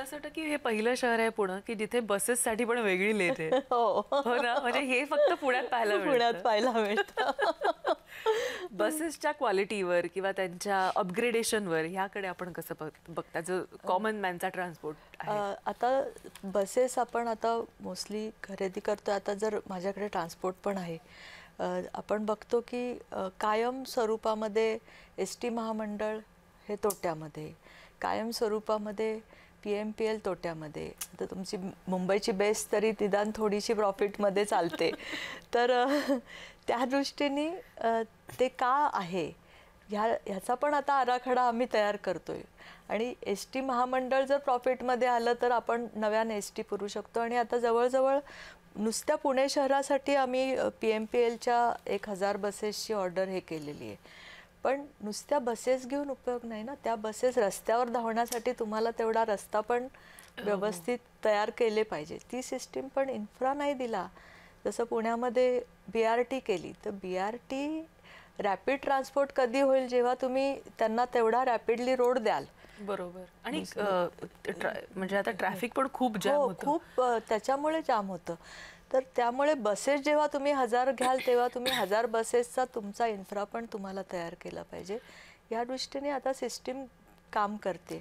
असं वाटतं की हे पहिलं शहर आहे पुणे की जिथे बसेससाठी पण वेगळी लेट आहे. हो ना, म्हणजे हे फक्त पुण्यात पाहायला पुण्यात मिळतं. पाहायला मिळतं. बसेसच्या क्वालिटीवर किंवा त्यांच्या अपग्रेडेशनवर ह्याकडे आपण कसं बघता जो कॉमन मॅनचा ट्रान्सपोर्ट आहे? आता बसेस आपण आता मोस्टली खरेदी करतो. आता जर माझ्याकडे ट्रान्सपोर्ट पण आहे, आपण बघतो की कायम स्वरूपामध्ये एस टी महामंडळ हे तोट्यामध्ये, कायम स्वरूपामध्ये PMPL तोट्यामध्ये. आता तुमची मुंबईची बेस तरी निदान थोडीशी प्रॉफिटमध्ये चालते. तर त्या दृष्टीने ते का आहे ह्याचा पण आता आराखडा आम्ही तयार करतोय. आणि एस टी महामंडळ जर प्रॉफिटमध्ये आलं तर आपण नव्याने एस टी पुरवू शकतो. आणि आता जवळजवळ नुसत्या पुणे शहरासाठी आम्ही PMPLच्या 1000 बसेसची ऑर्डर हे केलेली आहे. पण नुसत्या बसेस घेऊन उपयोग नाही ना. त्या बसेस रस्त्यावर धावण्यासाठी तुम्हाला तेवढा रस्ता पण व्यवस्थित तयार केले पाहिजे. ती सिस्टीम पण इन्फ्रा नाही दिला. जसं पुण्यामध्ये BRT केली, तर BRT रॅपिड ट्रान्सपोर्ट कधी होईल जेव्हा तुम्ही त्यांना तेवढा रॅपिडली रोड द्याल. बरोबर. आणि म्हणजे आता ट्रॅफिक पण खूप जाम होतं. खूप त्याच्यामुळे जाम होतं. तर त्यामुळे बसेस जेव्हा तुम्ही 1000 घ्याल तेव्हा तुम्ही 1000 बसेसचा तुमचा इन्फ्रा पण तुम्हाला तयार केला पाहिजे. या दृष्टीने आता सिस्टीम काम करते.